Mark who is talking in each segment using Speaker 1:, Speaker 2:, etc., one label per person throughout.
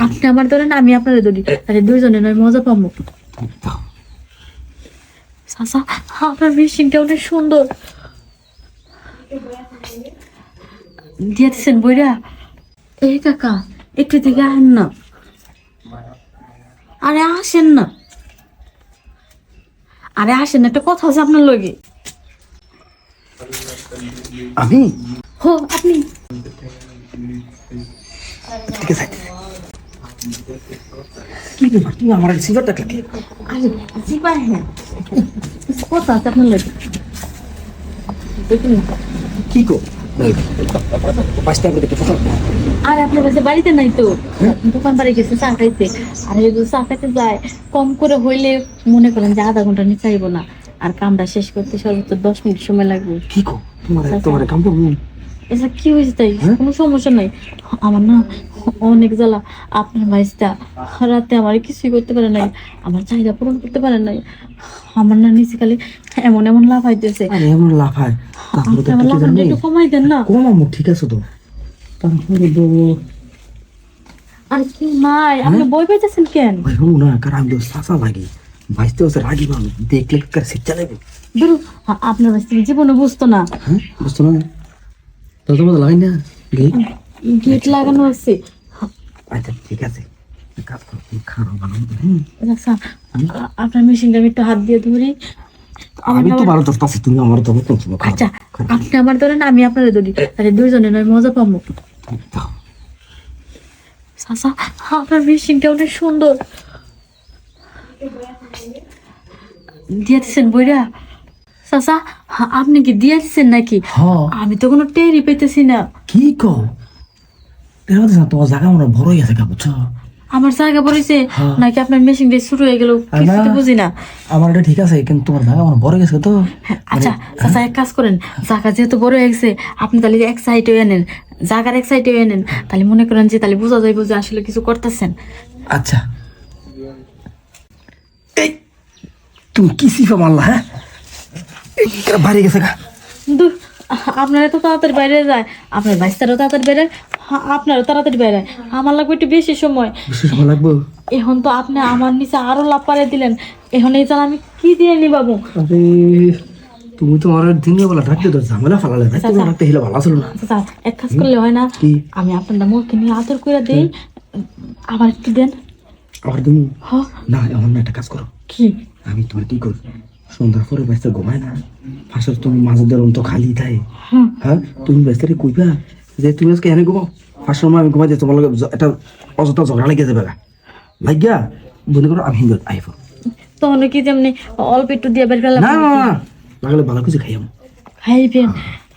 Speaker 1: আপনি আমার ধরেন আমি আপনারে ধরি, তাহলে দুইজনে নয় মজা পাবো। চাচা আপনার মেশিনটা অনেক সুন্দর দিয়ে দিচ্ছেন বইরা। এই কাকা একটু দিকে আসেন না, আরে আসেন না, আরে আসেন না, একটা কথা আছে আপনার লগে।
Speaker 2: আমি
Speaker 1: হো আপনি
Speaker 2: ঠিক আছে কি ব্যাপার তুমি আমার সিগারেট ডাকলে
Speaker 1: আরে জিবা হ্যাঁ কথা আছে আপনার লগে দেখুন।
Speaker 2: কি গো পাঁচটা করে দেখতে
Speaker 1: আর আপনার কাছে বাড়িতে নাই তো, দোকান বাড়ি গেছে চা খাইতে। আর যদি চা খাইতে যায় কম করে হইলে মনে করেন যে আধা ঘন্টা নিয়ে চাইবো না, আর কামটা শেষ করতে সর্বোচ্চ 10 মিনিট সময় লাগবে।
Speaker 2: কি গো তোমার কাম করবো
Speaker 1: এটা কি হয়েছে তাই? কোনো সমস্যা নাই, আমার না অনেক জ্বালা। আপনার ভাইসটা রাতে আমার কিছুই করতে পারে নাই, আমার চাহিদা পূরণ করতে পারে নাই। আমার না নিচে খালি এমন এমন লাভ হইতেছে।
Speaker 2: আরে এমন লাফায় তারপরে তো
Speaker 1: আমার
Speaker 2: কি
Speaker 1: লাভটা
Speaker 2: জানি
Speaker 1: একটু কমাই দেন না।
Speaker 2: কমামু ঠিক আছে তো তারপরে তো
Speaker 1: আর কি নাই আপনি বই পাইতেছেন কেন?
Speaker 2: ভাই হো না কারণ আমি তো সাসা লাগি ভাইতে ওসে রাগি মানুষ দেখলে কার শিক্ষা লাগবে
Speaker 1: ধরু আপনার ভাইস জীবনে বুঝতো না।
Speaker 2: হ্যাঁ বুঝছো না তো তোমার লাগাই না
Speaker 1: গেট লাগানো আছে।
Speaker 2: আচ্ছা ঠিক আছে কাজ করো খারাপ ভালো
Speaker 1: আচ্ছা আপনার মেশিনটা আমি একটু হাত দিয়ে ধরি।
Speaker 2: আমি তো ভালো ধরতেছি তুমি আমার তো মতো
Speaker 1: আচ্ছা আপনি আমার ধরেন আমি আপনারে ধরি, তাহলে দুইজনে নয় মজা পাবো। চাচা আপনার মেশিনটা অনেক সুন্দর দিয়ে দিচ্ছেন বইরা। চাচা আপনি কি দিয়ে দিচ্ছেন নাকি? আমি তো কোনো টেরই পেতেছি না।
Speaker 2: কি কো তোমার জায়গা মনে বড় হয়ে গেছে বুঝছো
Speaker 1: আমার জায়গা পড়েছে নাকি আপনার মেশিন দিয়ে শুরু হয়ে গেল কিছুতে বুঝি না।
Speaker 2: আমার এটা ঠিক আছে কিন্তু তোমার জায়গা মনে বড় গেছে তো।
Speaker 1: আচ্ছা চাচা এক কাজ করেন, জায়গা যেহেতু বড় হয়ে গেছে আপনি তাহলে এক সাইডে নেন, জায়গার এক সাইডে নেন, তাহলে মনে করেন যে তাহলে বোঝা যাইব যে আসলে কিছু করতেছেন।
Speaker 2: আচ্ছা এই তুমি কি সিফা মারলা হ্যাঁ বাইরে গেছে গা
Speaker 1: দূর, আপনারা তো তাড়াতাড়ি বাইরে যায়, আপনার বাইশটারও তাড়াতাড়ি বেড়ে, আপনারও তাড়াতাড়ি বেড়ে, আমার লাগবে একটু বেশি সময়।
Speaker 2: বিশেষ ভালো লাগবো
Speaker 1: এখন তো আপনি আমার নিচে আরো লাভ পাড়ে দিলেন, এখন এই জাল আমি কি দিয়ে নিবাবো?
Speaker 2: আরে তুমি তো আমার দিনে বেলা ডাকতে তো ঝামেলা ফালালে না তুমি রাখতে হিলা ভালো ছিল না।
Speaker 1: আচ্ছা এক কাজ করলে হয় না,
Speaker 2: কি
Speaker 1: আমি আপনার মুখকে নিয়ে আদর করে দিই, আবার একটু দেন।
Speaker 2: আমার তুমি
Speaker 1: হ
Speaker 2: না এমন না একটা কাজ করো
Speaker 1: কি?
Speaker 2: আমি তোমার কি করি সন্ধ্যার পরে বাইসতে ঘুমায় না ফাঁসের তুমি মাঝের তো খালি থাকে হ্যাঁ তুমি বাইসতে কইবা যে তুমি আজকে এনে ঘুমাও ফাঁসের সময় আমি ঘুমাই যে তোমার লগে একটা অযথা ঝগড়া লেগে যাবে লাগিয়া মনে করো আমি হিন্দু আইব
Speaker 1: তখন কি যেমনি অল্প একটু দিয়ে বের গেলাম
Speaker 2: না না না লাগলে ভালো কিছু খাইয়াম
Speaker 1: খাইবেন।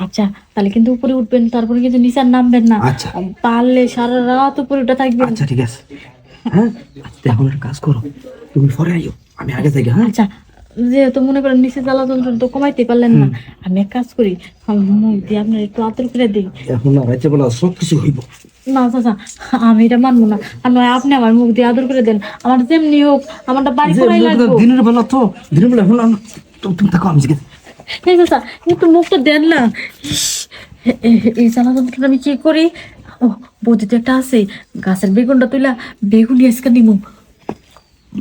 Speaker 1: আচ্ছা তাহলে কিন্তু উপরে উঠবেন, তারপরে কিন্তু নিচে আর নামবেন না।
Speaker 2: আচ্ছা
Speaker 1: পারলে সারা রাত উপরে উঠে থাকবেন।
Speaker 2: আচ্ছা ঠিক আছে হ্যাঁ আচ্ছা এখন একটা কাজ করো তুমি পরে আইও আমি আগে যাই হ্যাঁ
Speaker 1: আচ্ছা যেহেতু মনে করেন নিচে জ্বালা যন্ত্রণা তো কমাইতে পারলেন না, আমি এক কাজ করি মুখ দিয়ে আপনার একটু আতর করে দিই।
Speaker 2: এখন না রাইতে বেলা সব কিছু হইব
Speaker 1: না চাচা আমি এটা মানবো না, আর নয় আপনি আমার মুখ দিয়ে আদর করে দেন, আমার যেমনি হোক আমারটা বাড়ি করাই লাগবে।
Speaker 2: দিনের বেলা তো দিনের বেলা এখন তুমি থাকো আমি জিজ্ঞেস
Speaker 1: এই চাচা একটু মুখটা দেন না। ইস, এই জ্বালা যন্ত্রণা আমি কি করি? ও বৌদি তো একটা আছে, গাছের বেগুনটা তুইলা বেগুনি আজকে নিমু।